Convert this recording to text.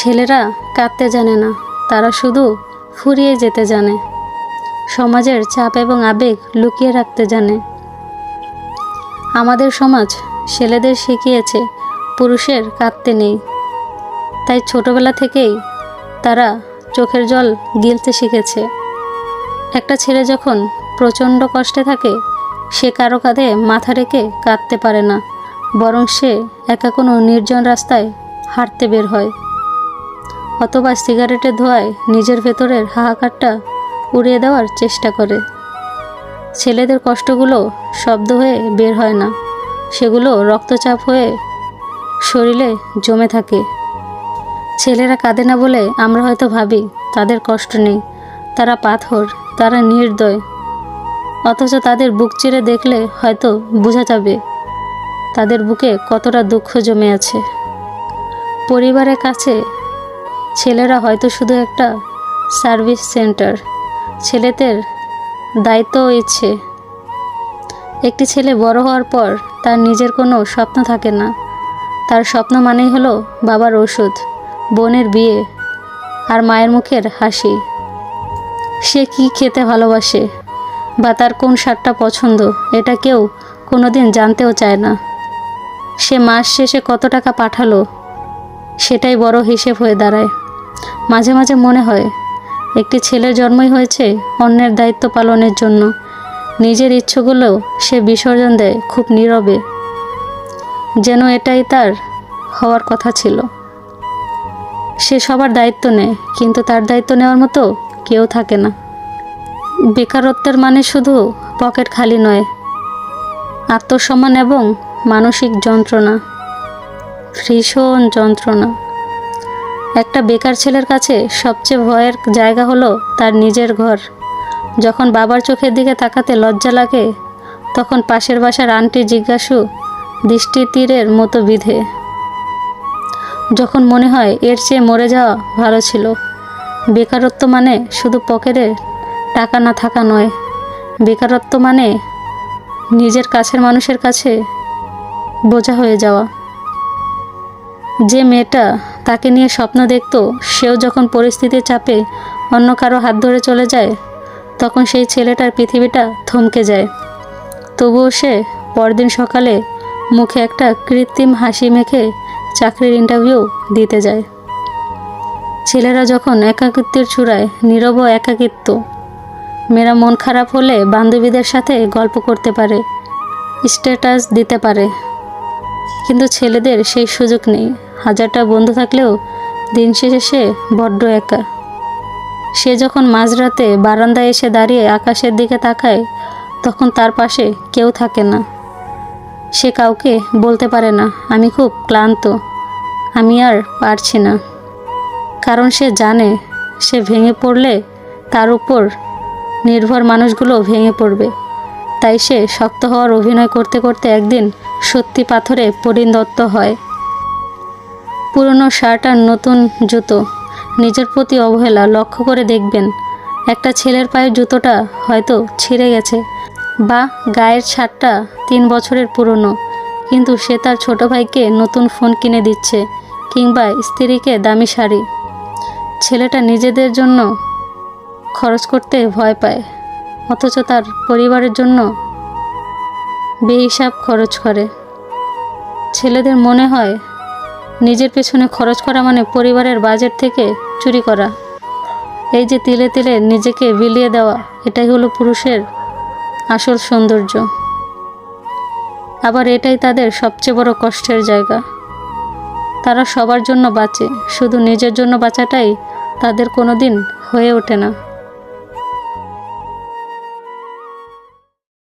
ছেলেরা কাঁদতে জানে না, তারা শুধু ফুরিয়ে যেতে জানে। সমাজের চাপ এবং আবেগ লুকিয়ে রাখতে জানে। আমাদের সমাজ ছেলেদের শিখিয়েছে পুরুষের কাঁদতে নেই, তাই ছোটবেলা থেকেই তারা চোখের জল গিলতে শিখেছে। একটা ছেলে যখন প্রচণ্ড কষ্টে থাকে, সে কারো কাঁধে মাথা রেখে কাঁদতে পারে না, বরং সে একা কোনো নির্জন রাস্তায় হাঁটতে বের হয়, অথবা সিগারেটের ধোঁয়ায় নিজের ভেতরের হাহাকারটা উড়িয়ে দেওয়ার চেষ্টা করে। ছেলেদের কষ্টগুলো শব্দ হয়ে বের হয় না, সেগুলো রক্তচাপ হয়ে শরীরে জমে থাকে। ছেলেরা কাঁদে না বলে আমরা হয়তো ভাবি তাদের কষ্ট নেই, তারা পাথর, তারা নির্দয়। অথচ তাদের বুক চিরে দেখলে হয়তো বোঝা যাবে তাদের বুকে কতটা দুঃখ জমে আছে। পরিবারের কাছে ছেলেরা হয়তো শুধু একটা সার্ভিস সেন্টার। ছেলেদের দায়িত্ব ও ইচ্ছে। একটি ছেলে বড় হওয়ার পর তার নিজের কোনো স্বপ্ন থাকে না। তার স্বপ্ন মানেই হলো বাবার ওষুধ, বোনের বিয়ে আর মায়ের মুখের হাসি। সে কি খেতে ভালোবাসে বা তার কোন শার্টটা পছন্দ, এটা কেউ কোনোদিন জানতেও চায় না। সে মাস শেষে কত টাকা পাঠালো, সেটাই বড় হিসেব হয়ে দাঁড়ায়। মাঝে মাঝে মনে হয় একটি ছেলের জন্মই হয়েছে অন্যের দায়িত্ব পালনের জন্য। নিজের ইচ্ছেগুলো সে বিসর্জন দেয় খুব নীরবে, যেন এটাই তার হওয়ার কথা ছিল। সে সবার দায়িত্ব নেয়, কিন্তু তার দায়িত্ব নেওয়ার মতো কেউ থাকে না। বেকারত্বের মানে শুধু পকেট খালি নয়, আত্মসম্মান এবং মানসিক যন্ত্রণা, ভীষণ যন্ত্রণা। একটা বেকার ছেলের কাছে সবচেয়ে ভয়ের জায়গা হলো তার নিজের ঘর। যখন বাবার চোখের দিকে তাকাতে লজ্জা লাগে, তখন পাশের বাসার আন্টি জিজ্ঞাসু দৃষ্টি তীরের মতো বিধে। যখন মনে হয় এর চেয়ে মরে যাওয়া ভালো ছিল। বেকারত্ব মানে শুধু পকেটে টাকা না থাকা নয়, বেকারত্ব মানে নিজের কাছের মানুষের কাছে বোঝা হয়ে যাওয়া। যে মেয়েটা তাকে নিয়ে স্বপ্ন দেখত, সেও যখন পরিস্থিতির চাপে অন্য কারো হাত ধরে চলে যায়, তখন সেই ছেলেটার পৃথিবীটা থমকে যায়। তবুও সে পরদিন সকালে মুখে একটা কৃত্রিম হাসি মেখে চাকরির ইন্টারভিউ দিতে যায়। ছেলেরা যখন একাকিত্বের চূড়ায়, নীরব একাকিত্ব। মেয়েরা মন খারাপ হলে বান্ধবীদের সাথে গল্প করতে পারে, স্ট্যাটাস দিতে পারে, কিন্তু ছেলেদের সেই সুযোগ নেই। হাজারটা বন্ধু থাকলেও দিন শেষে সে বড্ড একা। সে যখন মাঝরাতে বারান্দায় এসে দাঁড়িয়ে আকাশের দিকে তাকায়, তখন তার পাশে কেউ থাকে না। সে কাউকে বলতে পারে না, আমি খুব ক্লান্ত, আমি আর পারছি না। কারণ সে জানে সে ভেঙে পড়লে তার উপর নির্ভর মানুষগুলো ভেঙে পড়বে। তাই সে শক্ত হওয়ার অভিনয় করতে করতে একদিন সত্যি পাথরে পরিণত হয়। পুরনো শার্ট আর নতুন জুতো, নিজের প্রতি অবহেলা। লক্ষ্য করে দেখবেন একটা ছেলের পায়ের জুতোটা হয়তো ছিঁড়ে গেছে, বা গায়ের শার্টটা 3 বছরের পুরনো, কিন্তু সে তার ছোট ভাইকে নতুন ফোন কিনে দিচ্ছে, কিংবা স্ত্রীকে দামি শাড়ি। ছেলেটা নিজেদের জন্য খরচ করতে ভয় পায়, অথচ তার পরিবারের জন্য বেহিসাব খরচ করে। ছেলেদের মনে হয় নিজের পেছনে খরচ করা মানে পরিবারের বাজেট থেকে চুরি করা। এই যে তিলে তিলে নিজেকে বিলিয়ে দেওয়া, এটাই হলো পুরুষের আসল সৌন্দর্য। আবার এটাই তাদের সবচেয়ে বড় কষ্টের জায়গা। তারা সবার জন্য বাঁচে, শুধু নিজের জন্য বাঁচাটাই তাদের কোনোদিন হয়ে ওঠে না।